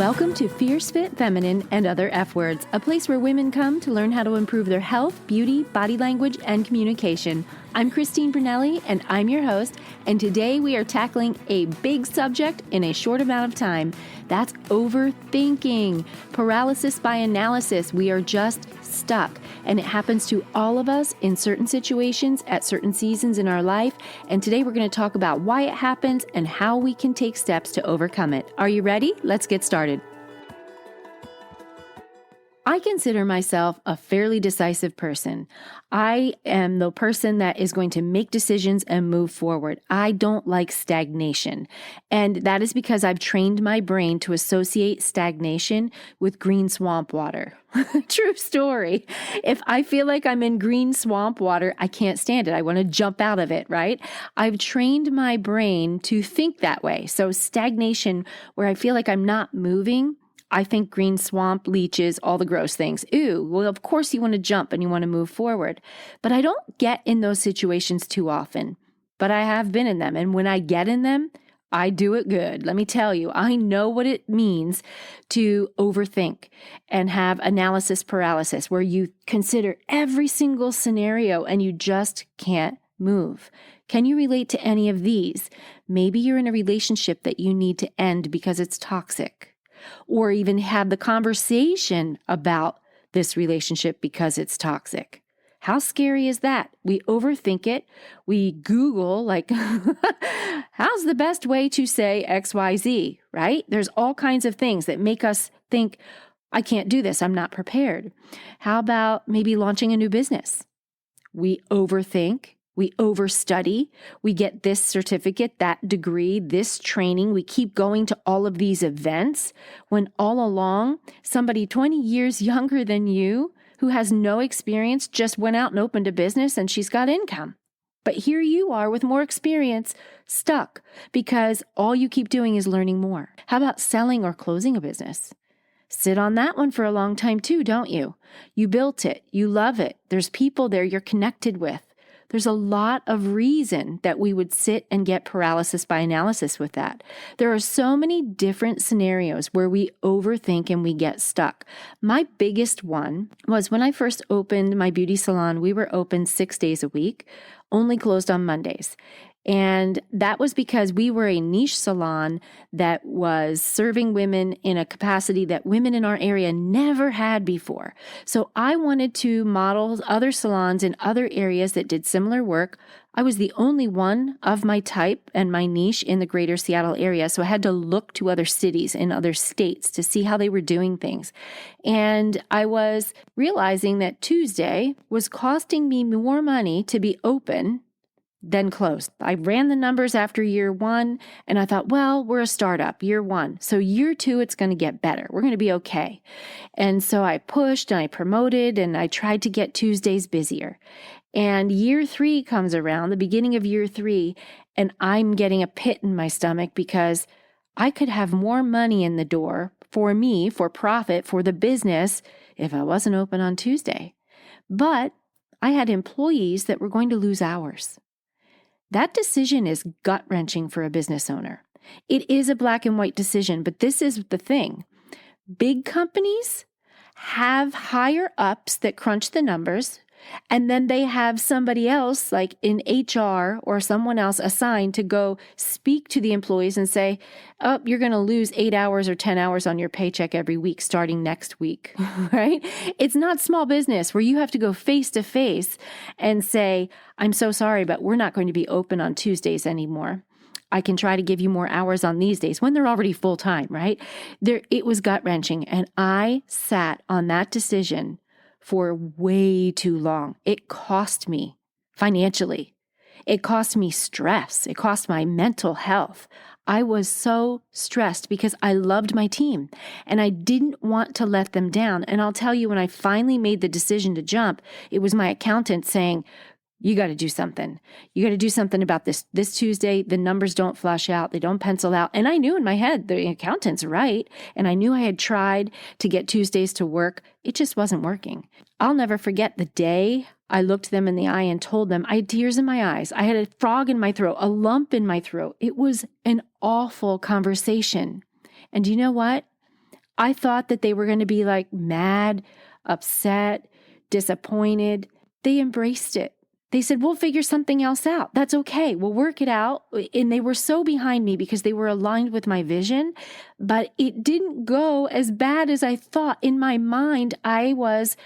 Welcome to Fierce Fit Feminine and Other F Words, a place where women come to learn how to improve their health, beauty, body language, and communication. I'm Christine Brunelli, and I'm your host, and today we are tackling a big subject in a short amount of time. That's overthinking. Paralysis by analysis. We are just stuck, and it happens to all of us in certain situations at certain seasons in our life, and today we're going to talk about why it happens and how we can take steps to overcome it. Are you ready? Let's get started. I consider myself a fairly decisive person. I am the person that is going to make decisions and move forward. I don't like stagnation. And that is because I've trained my brain to associate stagnation with green swamp water. True story. If I feel like I'm in green swamp water, I can't stand it. I want to jump out of it, right? I've trained my brain to think that way. So stagnation, where I feel like I'm not moving, I think green swamp, leeches, all the gross things. Ew, well, of course you want to jump and you want to move forward. But I don't get in those situations too often, but I have been in them. And when I get in them, I do it good. Let me tell you, I know what it means to overthink and have analysis paralysis, where you consider every single scenario and you just can't move. Can you relate to any of these? Maybe you're in a relationship that you need to end because it's toxic. Or even have the conversation about this relationship because it's toxic. How scary is that? We overthink it. We Google, how's the best way to say XYZ, right? There's all kinds of things that make us think, I can't do this. I'm not prepared. How about maybe launching a new business? We overthink. We overstudy, we get this certificate, that degree, this training. We keep going to all of these events when all along somebody 20 years younger than you who has no experience just went out and opened a business and she's got income. But here you are with more experience, stuck because all you keep doing is learning more. How about selling or closing a business? Sit on that one for a long time too, don't you? You built it. You love it. There's people there you're connected with. There's a lot of reason that we would sit and get paralysis by analysis with that. There are so many different scenarios where we overthink and we get stuck. My biggest one was when I first opened my beauty salon. We were open 6 days a week, only closed on Mondays. And that was because we were a niche salon that was serving women in a capacity that women in our area never had before. So I wanted to model other salons in other areas that did similar work. I was the only one of my type and my niche in the greater Seattle area. So I had to look to other cities in other states to see how they were doing things. And I was realizing that Tuesday was costing me more money to be open then closed. I ran the numbers after year one and I thought, well, we're a startup, year one. So year two, it's going to get better. We're going to be okay. And so I pushed and I promoted and I tried to get Tuesdays busier. And year three comes around, the beginning of year three, and I'm getting a pit in my stomach because I could have more money in the door for me, for profit, for the business if I wasn't open on Tuesday. But I had employees that were going to lose hours. That decision is gut-wrenching for a business owner. It is a black and white decision, but this is the thing. Big companies have higher ups that crunch the numbers, and then they have somebody else like in HR or someone else assigned to go speak to the employees and say, oh, you're going to lose 8 hours or 10 hours on your paycheck every week starting next week, right? It's not small business where you have to go face to face and say, I'm so sorry, but we're not going to be open on Tuesdays anymore. I can try to give you more hours on these days when they're already full time, right? It was gut wrenching. And I sat on that decision for way too long. It cost me financially. It cost me stress. It cost my mental health. I was so stressed because I loved my team and I didn't want to let them down. And I'll tell you, when I finally made the decision to jump, it was my accountant saying, you got to do something. You got to do something about this. This Tuesday, the numbers don't flush out. They don't pencil out. And I knew in my head, the accountant's right. And I knew I had tried to get Tuesdays to work. It just wasn't working. I'll never forget the day I looked them in the eye and told them, I had tears in my eyes. I had a frog in my throat, a lump in my throat. It was an awful conversation. And you know what? I thought that they were going to be like mad, upset, disappointed. They embraced it. They said, we'll figure something else out. That's okay. We'll work it out. And they were so behind me because they were aligned with my vision, but it didn't go as bad as I thought. In my mind, I was,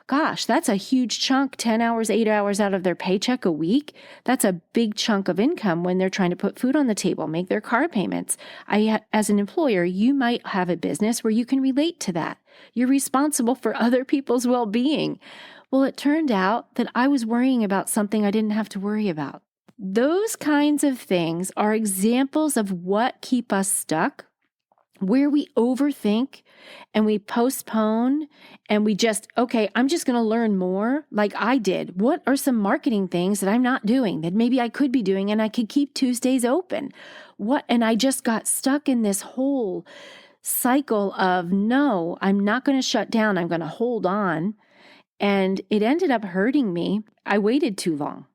gosh, that's a huge chunk, 10 hours, 8 hours out of their paycheck a week. That's a big chunk of income when they're trying to put food on the table, make their car payments. As an employer, you might have a business where you can relate to that. You're responsible for other people's well-being. Well, it turned out that I was worrying about something I didn't have to worry about. Those kinds of things are examples of what keep us stuck, where we overthink and we postpone and we just, okay, I'm just going to learn more like I did. What are some marketing things that I'm not doing that maybe I could be doing and I could keep Tuesdays open? And I just got stuck in this whole cycle of, no, I'm not going to shut down. I'm going to hold on. And it ended up hurting me. I waited too long.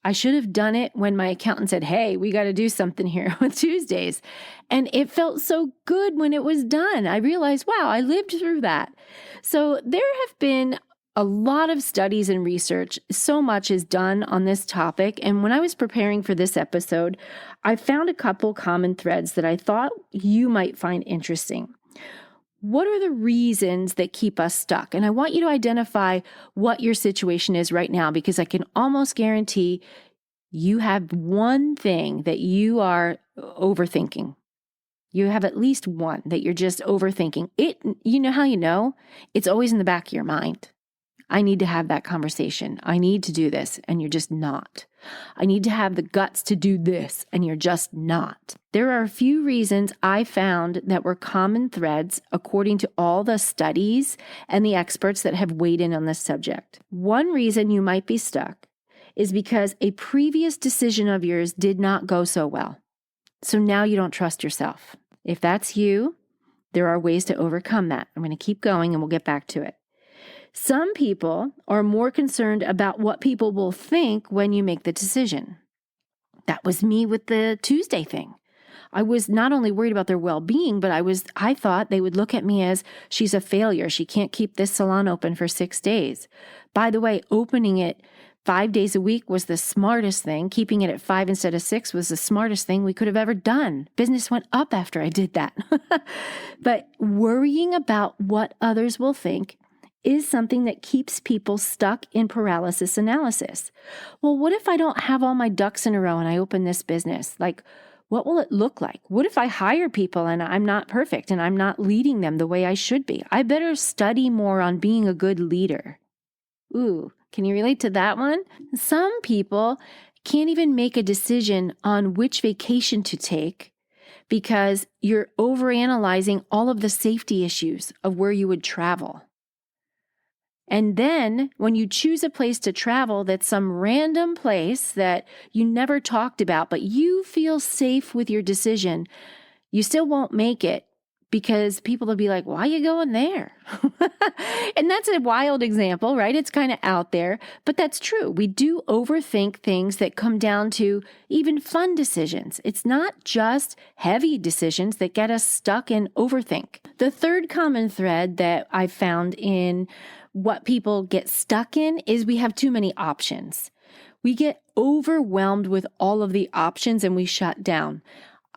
I should have done it when my accountant said, hey, we got to do something here with Tuesdays. And it felt so good when it was done. I realized, wow, I lived through that. So there have been a lot of studies and research. So much is done on this topic. And when I was preparing for this episode, I found a couple common threads that I thought you might find interesting. What are the reasons that keep us stuck? And I want you to identify what your situation is right now, because I can almost guarantee you have one thing that you are overthinking. You have at least one that you're just overthinking. You know how you know? It's always in the back of your mind. I need to have that conversation. I need to do this, and you're just not. I need to have the guts to do this, and you're just not. There are a few reasons I found that were common threads according to all the studies and the experts that have weighed in on this subject. One reason you might be stuck is because a previous decision of yours did not go so well. So now you don't trust yourself. If that's you, there are ways to overcome that. I'm going to keep going and we'll get back to it. Some people are more concerned about what people will think when you make the decision. That was me with the Tuesday thing. I was not only worried about their well-being, but I thought they would look at me as, she's a failure. She can't keep this salon open for 6 days. By the way, opening it 5 days a week was the smartest thing. Keeping it at 5 instead of 6 was the smartest thing we could have ever done. Business went up after I did that. But worrying about what others will think is something that keeps people stuck in paralysis analysis. Well, what if I don't have all my ducks in a row and I open this business? Like, what will it look like? What if I hire people and I'm not perfect and I'm not leading them the way I should be? I better study more on being a good leader. Ooh, can you relate to that one? Some people can't even make a decision on which vacation to take because you're overanalyzing all of the safety issues of where you would travel. And then when you choose a place to travel that's some random place that you never talked about, but you feel safe with your decision, you still won't make it because people will be like, why are you going there? And that's a wild example, right? It's kind of out there, but that's true. We do overthink things that come down to even fun decisions. It's not just heavy decisions that get us stuck in overthink. The third common thread that I found in what people get stuck in is we have too many options. We get overwhelmed with all of the options and we shut down.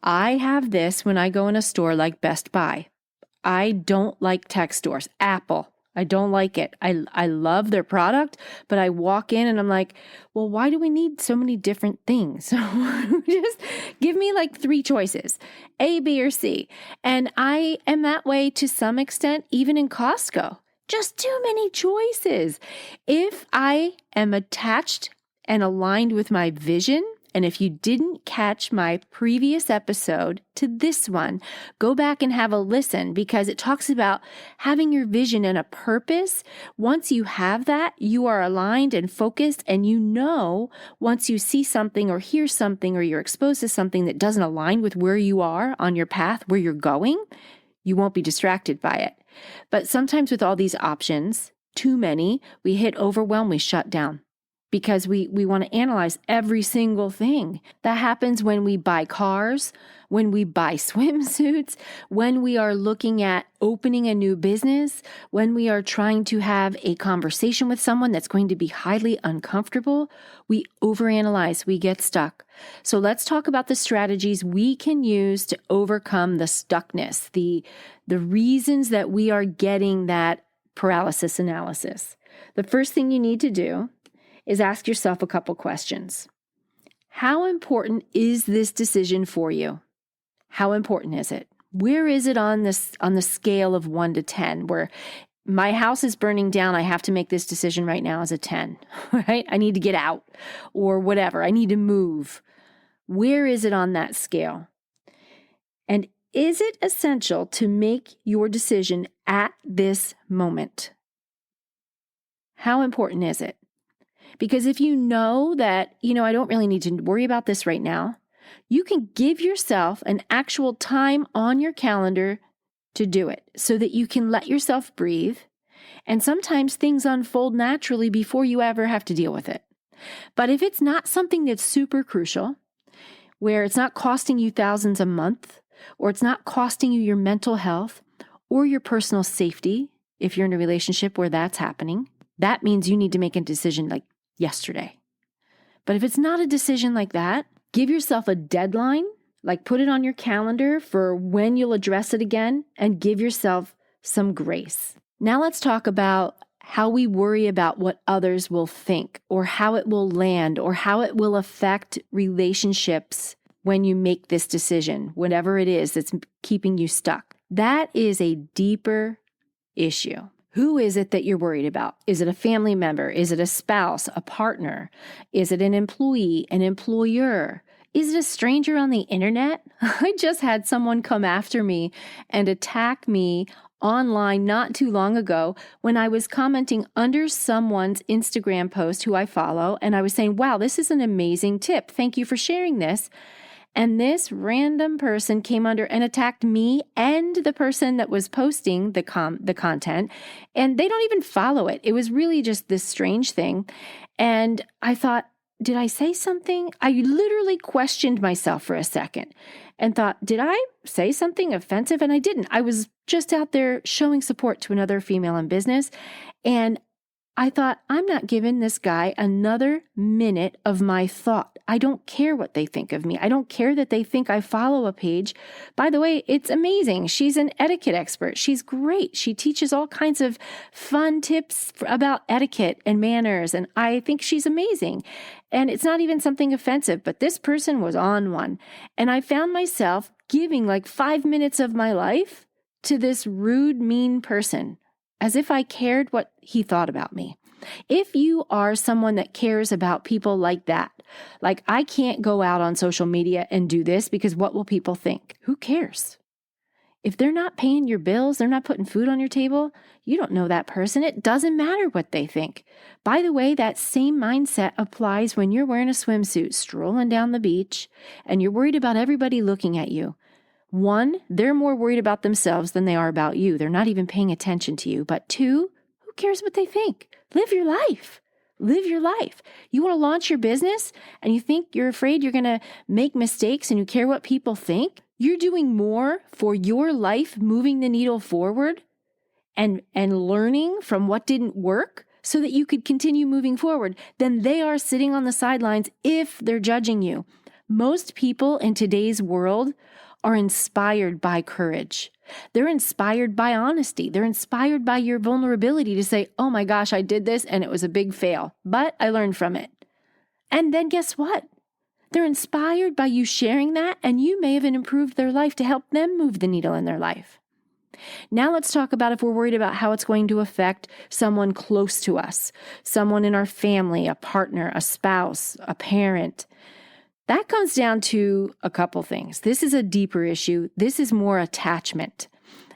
I have this when I go in a store like Best Buy. I don't like tech stores. Apple, I don't like it. I love their product, but I walk in and I'm like, well, why do we need so many different things? Just give me like 3 choices, A, B, or C. And I am that way to some extent, even in Costco. Just too many choices. If I am attached and aligned with my vision, and if you didn't catch my previous episode to this one, go back and have a listen because it talks about having your vision and a purpose. Once you have that, you are aligned and focused, and you know once you see something or hear something or you're exposed to something that doesn't align with where you are on your path, where you're going, you won't be distracted by it. But sometimes with all these options, too many, we hit overwhelm, we shut down. because we want to analyze every single thing. That happens when we buy cars, when we buy swimsuits, when we are looking at opening a new business, when we are trying to have a conversation with someone that's going to be highly uncomfortable. We overanalyze, we get stuck. So let's talk about the strategies we can use to overcome the stuckness, the reasons that we are getting that paralysis analysis. The first thing you need to do is ask yourself a couple questions. How important is this decision for you? How important is it? Where is it on the scale of 1 to 10, where my house is burning down, I have to make this decision right now as a 10, right? I need to get out or whatever. I need to move. Where is it on that scale? And is it essential to make your decision at this moment? How important is it? Because if you know that, I don't really need to worry about this right now, you can give yourself an actual time on your calendar to do it so that you can let yourself breathe. And sometimes things unfold naturally before you ever have to deal with it. But if it's not something that's super crucial, where it's not costing you thousands a month, or it's not costing you your mental health or your personal safety, if you're in a relationship where that's happening, that means you need to make a decision like yesterday. But if it's not a decision like that, give yourself a deadline, like put it on your calendar for when you'll address it again, and give yourself some grace. Now let's talk about how we worry about what others will think, or how it will land, or how it will affect relationships when you make this decision, whatever it is that's keeping you stuck. That is a deeper issue. Who is it that you're worried about? Is it a family member? Is it a spouse, a partner? Is it an employee, an employer? Is it a stranger on the internet? I just had someone come after me and attack me online not too long ago when I was commenting under someone's Instagram post who I follow, and I was saying, wow, this is an amazing tip. Thank you for sharing this. And this random person came under and attacked me and the person that was posting the content, and they don't even follow it. It was really just this strange thing. And I thought, did I say something? I literally questioned myself for a second and thought, did I say something offensive? And I didn't. I was just out there showing support to another female in business. And I thought, I'm not giving this guy another minute of my thought. I don't care what they think of me. I don't care that they think I follow a page. By the way, it's amazing. She's an etiquette expert. She's great. She teaches all kinds of fun tips about etiquette and manners, and I think she's amazing. And it's not even something offensive, but this person was on one. And I found myself giving like 5 minutes of my life to this rude, mean person, as if I cared what he thought about me. If you are someone that cares about people like that, like I can't go out on social media and do this because what will people think? Who cares? If they're not paying your bills, they're not putting food on your table, you don't know that person. It doesn't matter what they think. By the way, that same mindset applies when you're wearing a swimsuit, strolling down the beach, and you're worried about everybody looking at you. One, they're more worried about themselves than they are about you. They're not even paying attention to you. But two, who cares what they think? Live your life. Live your life. You want to launch your business and you think you're afraid you're going to make mistakes and you care what people think? You're doing more for your life, moving the needle forward and learning from what didn't work so that you could continue moving forward than they are sitting on the sidelines if they're judging you. Most people in today's world are inspired by courage. They're inspired by honesty. They're inspired by your vulnerability to say, oh my gosh, I did this and it was a big fail, but I learned from it. And then guess what? They're inspired by you sharing that, and you may even improved their life to help them move the needle in their life. Now let's talk about if we're worried about how it's going to affect someone close to us, someone in our family, a partner, a spouse, a parent. That comes down to a couple things. This is a deeper issue. This is more attachment.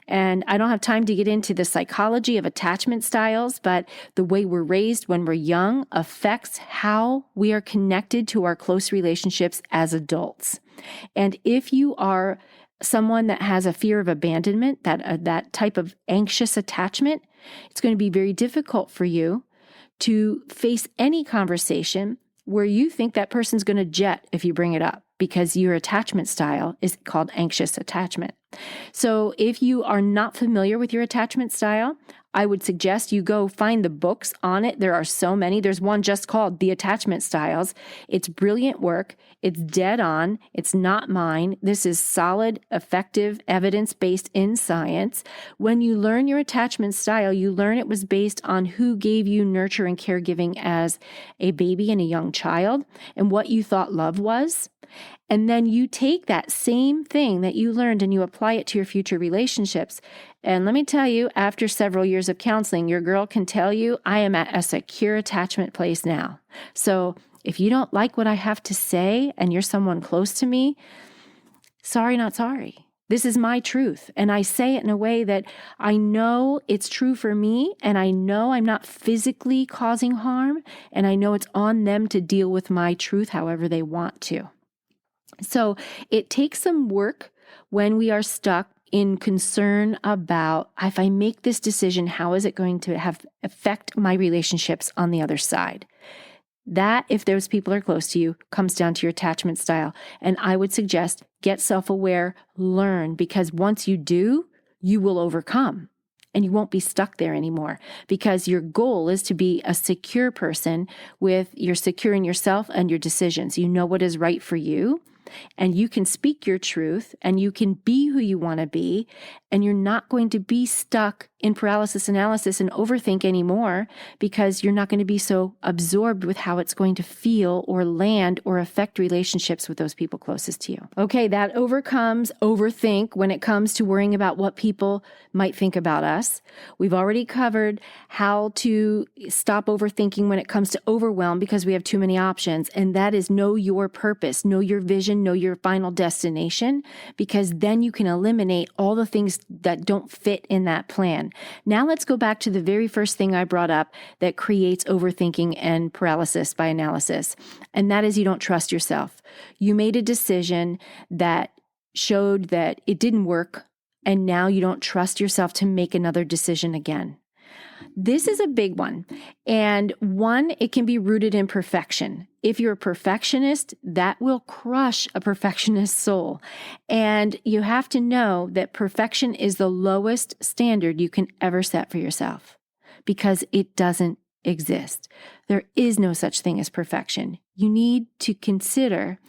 And I don't have time to get into the psychology of attachment styles, but the way we're raised when we're young affects how we are connected to our close relationships as adults. And if you are someone that has a fear of abandonment, that type of anxious attachment, it's going to be very difficult for you to face any conversation where you think that person's going to jet if you bring it up, because your attachment style is called anxious attachment. So if you are not familiar with your attachment style, I would suggest you go find the books on it. There are so many. There's one just called The Attachment Styles. It's brilliant work. It's dead on. It's not mine. This is solid, effective, evidence-based in science. When you learn your attachment style, you learn it was based on who gave you nurture and caregiving as a baby and a young child and what you thought love was. And then you take that same thing that you learned and you apply it to your future relationships. And let me tell you, after several years of counseling, your girl can tell you, I am at a secure attachment place now. So if you don't like what I have to say and you're someone close to me, sorry, not sorry. This is my truth. And I say it in a way that I know it's true for me, and I know I'm not physically causing harm, and I know it's on them to deal with my truth however they want to. So it takes some work when we are stuck in concern about, if I make this decision, how is it going to affect my relationships on the other side? That, if those people are close to you, comes down to your attachment style. And I would suggest get self-aware, learn, because once you do, you will overcome and you won't be stuck there anymore, because your goal is to be a secure person with you're secure in yourself and your decisions. You know what is right for you. And you can speak your truth and you can be who you want to be, and you're not going to be stuck in paralysis analysis and overthink anymore, because you're not going to be so absorbed with how it's going to feel or land or affect relationships with those people closest to you. Okay, that overcomes overthink when it comes to worrying about what people might think about us. We've already covered how to stop overthinking when it comes to overwhelm, because we have too many options, and that is know your purpose, know your vision, know your final destination, because then you can eliminate all the things that don't fit in that plan. Now let's go back to the very first thing I brought up that creates overthinking and paralysis by analysis, and that is you don't trust yourself. You made a decision that showed that it didn't work, and now you don't trust yourself to make another decision again. This is a big one. And one, it can be rooted in perfection. If you're a perfectionist, that will crush a perfectionist soul. And you have to know that perfection is the lowest standard you can ever set for yourself, because it doesn't exist. There is no such thing as perfection. You need to consider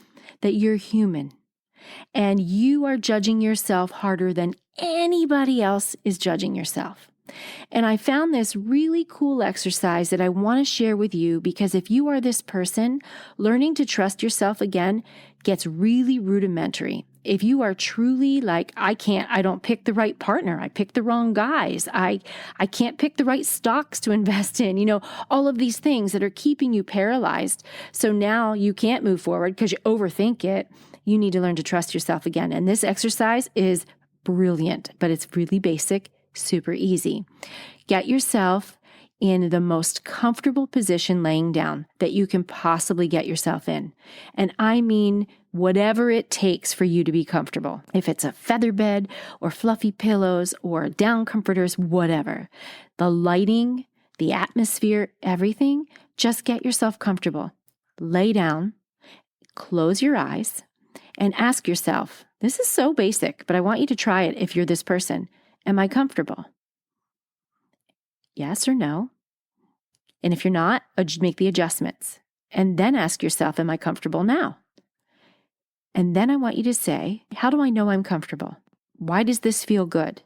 that you're human and you are judging yourself harder than anybody else is judging yourself. And I found this really cool exercise that I want to share with you, because if you are this person, learning to trust yourself again gets really rudimentary. If you are truly like, I don't pick the right partner, I pick the wrong guys, I can't pick the right stocks to invest in, all of these things that are keeping you paralyzed. So now you can't move forward because you overthink it. You need to learn to trust yourself again. And this exercise is brilliant, but it's really basic. Super easy. Get yourself in the most comfortable position laying down that you can possibly get yourself in. And I mean whatever it takes for you to be comfortable. If it's a feather bed or fluffy pillows or down comforters, whatever. The lighting, the atmosphere, everything, just get yourself comfortable. Lay down, close your eyes, and ask yourself, this is so basic, but I want you to try it if you're this person. Am I comfortable? Yes or no? And if you're not, make the adjustments. And then ask yourself, am I comfortable now? And then I want you to say, how do I know I'm comfortable? Why does this feel good?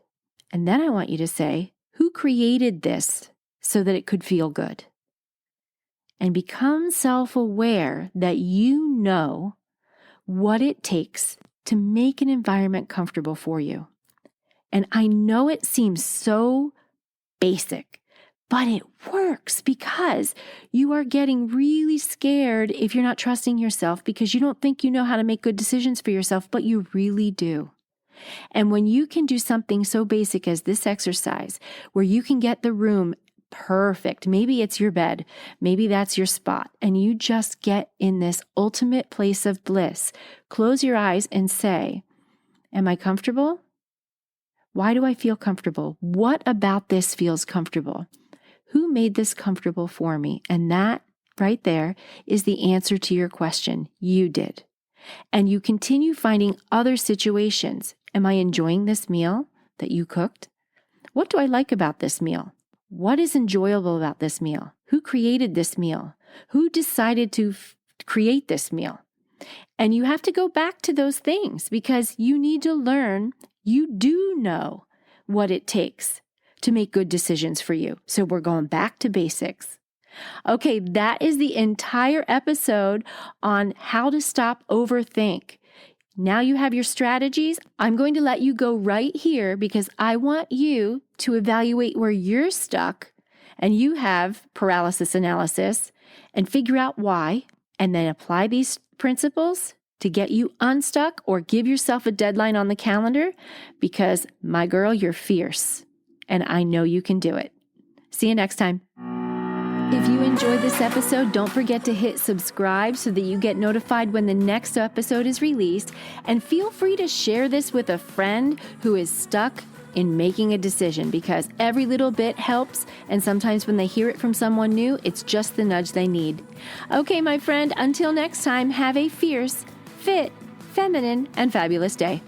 And then I want you to say, who created this so that it could feel good? And become self-aware that you know what it takes to make an environment comfortable for you. And I know it seems so basic, but it works, because you are getting really scared if you're not trusting yourself, because you don't think you know how to make good decisions for yourself, but you really do. And when you can do something so basic as this exercise, where you can get the room perfect, maybe it's your bed, maybe that's your spot, and you just get in this ultimate place of bliss, close your eyes and say, am I comfortable? Why do I feel comfortable? What about this feels comfortable? Who made this comfortable for me? And that right there is the answer to your question. You did. And you continue finding other situations. Am I enjoying this meal that you cooked? What do I like about this meal? What is enjoyable about this meal? Who created this meal? Who decided to create this meal? And you have to go back to those things because you need to learn. You do know what it takes to make good decisions for you. So we're going back to basics. Okay, that is the entire episode on how to stop overthink. Now you have your strategies. I'm going to let you go right here because I want you to evaluate where you're stuck and you have paralysis analysis and figure out why, and then apply these principles to get you unstuck or give yourself a deadline on the calendar because, my girl, you're fierce and I know you can do it. See you next time. If you enjoyed this episode, don't forget to hit subscribe so that you get notified when the next episode is released. And feel free to share this with a friend who is stuck in making a decision because every little bit helps. And sometimes when they hear it from someone new, it's just the nudge they need. Okay, my friend, until next time, have a fierce, fit, feminine, and fabulous day.